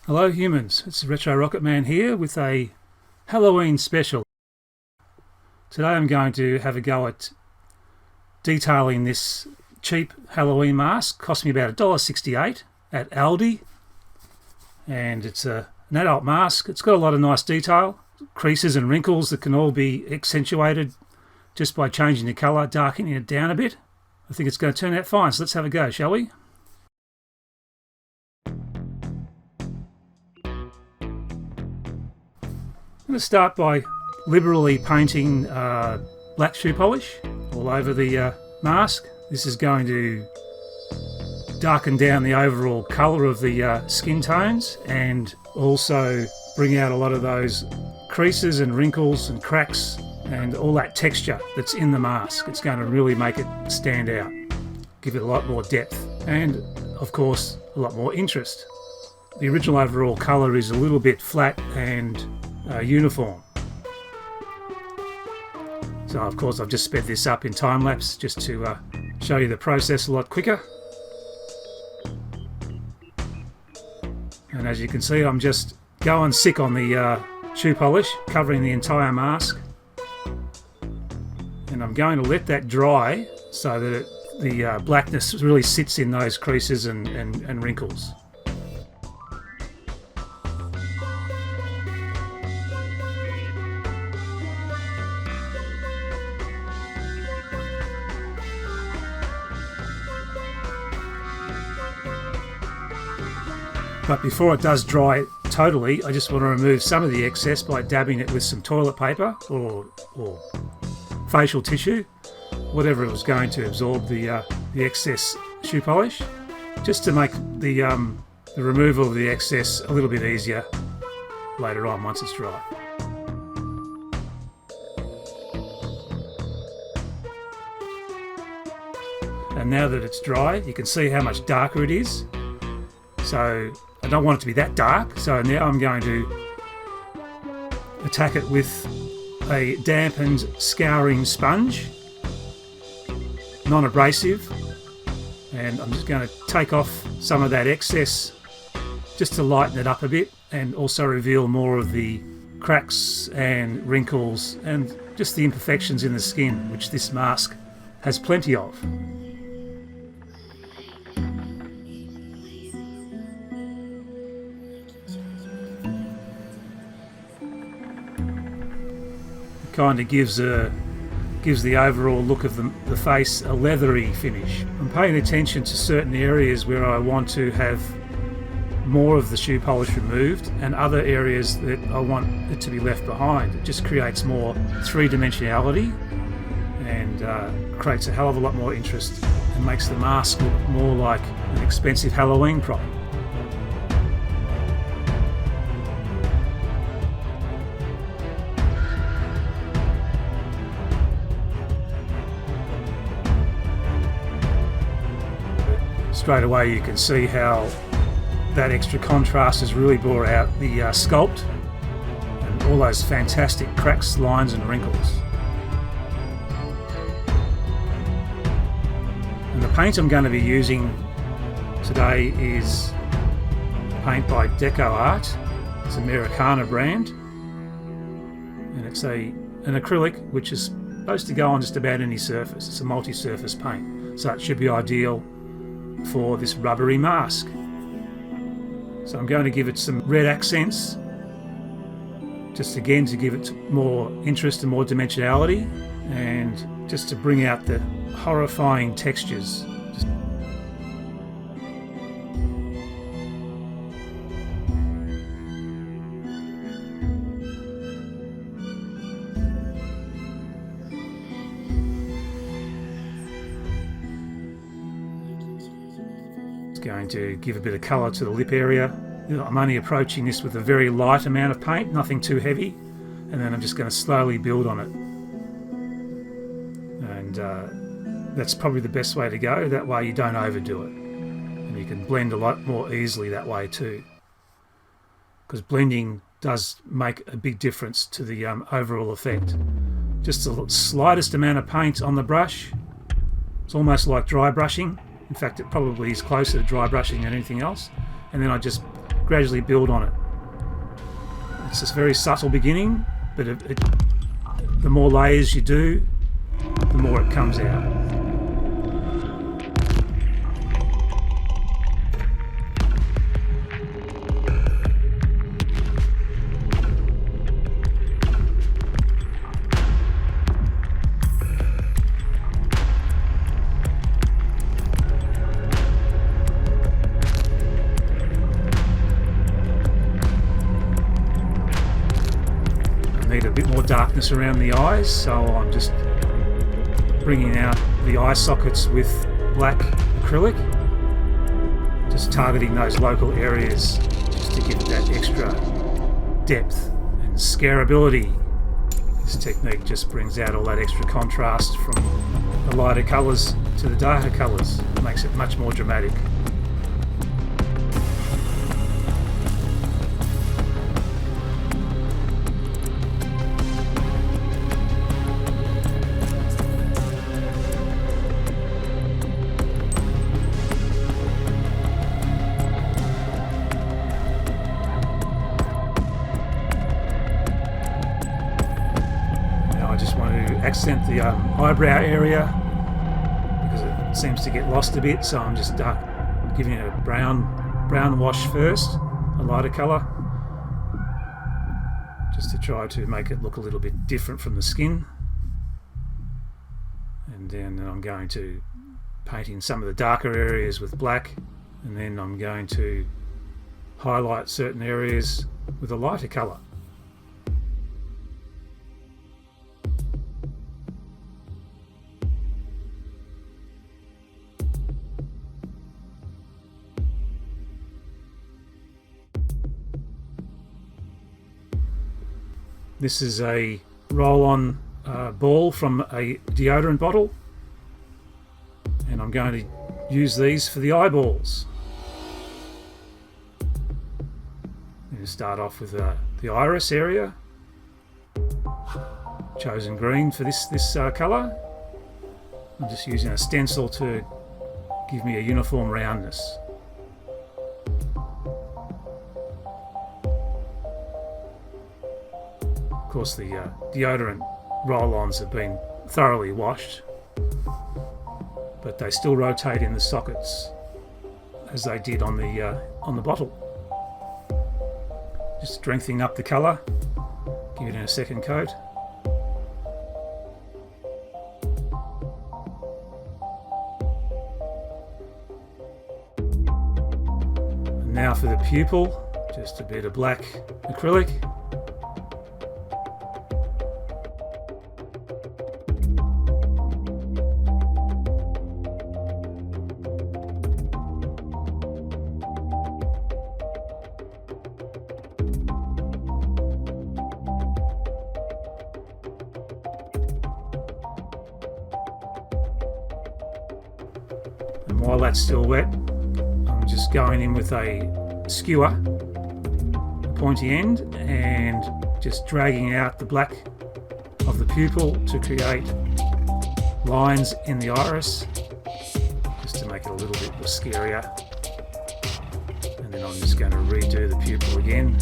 Hello humans, it's Retro Rocket Man here with a Halloween special. Today I'm going to have a go at detailing this cheap Halloween mask. Cost me about $1.68 at Aldi, and it's an adult mask. It's got a lot of nice detail, creases and wrinkles that can all be accentuated just by changing the colour, darkening it down a bit. I think it's going to turn out fine, so let's have a go, shall we? I'm going to start by liberally painting black shoe polish all over the mask. This is going to darken down the overall colour of the skin tones and also bring out a lot of those creases and wrinkles and cracks and all that texture that's in the mask. It's going to really make it stand out, give it a lot more depth and, of course, a lot more interest. The original overall colour is a little bit flat and uniform. So of course I've just sped this up in time-lapse just to show you the process a lot quicker. And as you can see, I'm just going sick on the shoe polish, covering the entire mask. And I'm going to let that dry so that the blackness really sits in those creases and wrinkles. But before it does dry totally, I just want to remove some of the excess by dabbing it with some toilet paper or facial tissue, whatever it was going to absorb the excess shoe polish, just to make the removal of the excess a little bit easier later on once it's dry. And now that it's dry, you can see how much darker it is. So I don't want it to be that dark, so now I'm going to attack it with a dampened scouring sponge, non-abrasive, and I'm just going to take off some of that excess just to lighten it up a bit and also reveal more of the cracks and wrinkles and just the imperfections in the skin, which this mask has plenty of. Kind of gives the overall look of the face a leathery finish. I'm paying attention to certain areas where I want to have more of the shoe polish removed and other areas that I want it to be left behind. It just creates more three-dimensionality and creates a hell of a lot more interest and makes the mask look more like an expensive Halloween prop. Straight away you can see how that extra contrast has really brought out the sculpt and all those fantastic cracks, lines and wrinkles. And the paint I'm going to be using today is paint by Deco Art. It's an Americana brand, and it's an acrylic which is supposed to go on just about any surface. It's a multi-surface paint, so it should be ideal for this rubbery mask. So I'm going to give it some red accents, just again to give it more interest and more dimensionality, and just to bring out the horrifying textures. Going to give a bit of colour to the lip area. I'm only approaching this with a very light amount of paint, nothing too heavy, and then I'm just going to slowly build on it. And that's probably the best way to go. That way you don't overdo it, and you can blend a lot more easily that way too, because blending does make a big difference to the overall effect. Just the slightest amount of paint on the brush. It's almost like dry brushing. In fact, it probably is closer to dry brushing than anything else. And then I just gradually build on it. It's a very subtle beginning, but the more layers you do, the more it comes out. Need a bit more darkness around the eyes, so I'm just bringing out the eye sockets with black acrylic, just targeting those local areas just to give that extra depth and scarability. This technique just brings out all that extra contrast from the lighter colours to the darker colours. It makes it much more dramatic. I just want to accent the eyebrow area because it seems to get lost a bit, so I'm just giving it a brown wash first, a lighter colour, just to try to make it look a little bit different from the skin. And then I'm going to paint in some of the darker areas with black, and then I'm going to highlight certain areas with a lighter colour. This is a roll-on ball from a deodorant bottle, and I'm going to use these for the eyeballs. I'm going to start off with the iris area, chosen green for this colour. I'm just using a stencil to give me a uniform roundness. Of course, the deodorant roll-ons have been thoroughly washed, but they still rotate in the sockets as they did on the bottle. Just strengthening up the colour, give it in a second coat. And now for the pupil, just a bit of black acrylic. And while that's still wet, I'm just going in with a skewer, a pointy end, and just dragging out the black of the pupil to create lines in the iris, just to make it a little bit scarier. And then I'm just going to redo the pupil again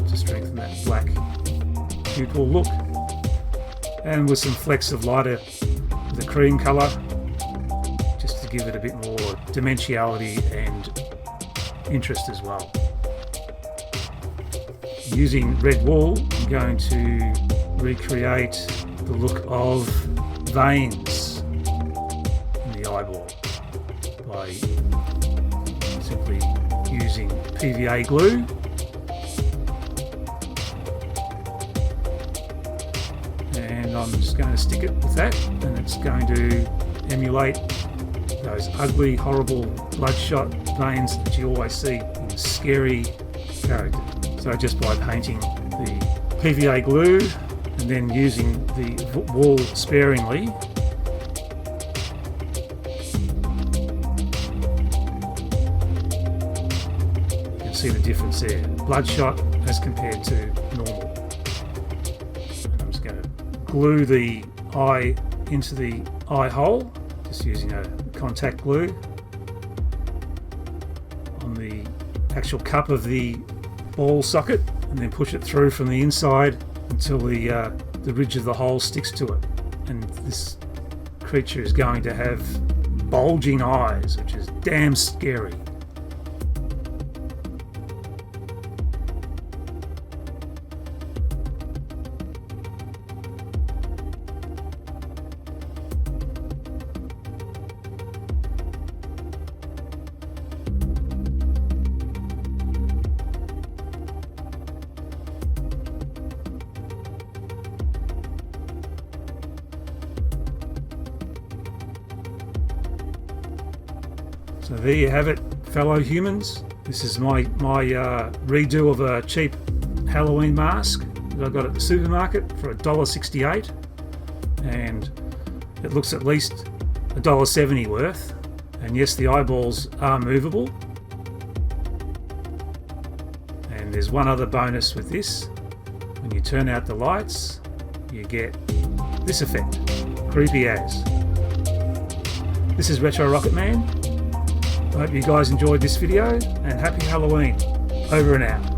to strengthen that black pupil look, and with some flecks of lighter, the cream colour, just to give it a bit more dimensionality and interest as well. Using red wool, I'm going to recreate the look of veins in the eyeball by simply using PVA glue. And I'm just going to stick it with that, and it's going to emulate those ugly, horrible bloodshot veins that you always see in scary characters. So just by painting the PVA glue and then using the wool sparingly, you can see the difference there. Bloodshot as compared to normal. I'm just going to glue the eye into the eye hole, just using a contact glue. on the actual cup of the ball socket, and then push it through from the inside until the ridge of the hole sticks to it. And this creature is going to have bulging eyes, which is damn scary. So there you have it, fellow humans. This is my redo of a cheap Halloween mask that I got at the supermarket for $1.68, and it looks at least $1.70 worth. And yes, the eyeballs are movable. And there's one other bonus with this. When you turn out the lights, you get this effect. Creepy as. This is Retro Rocket Man. I hope you guys enjoyed this video, and happy Halloween. Over and out.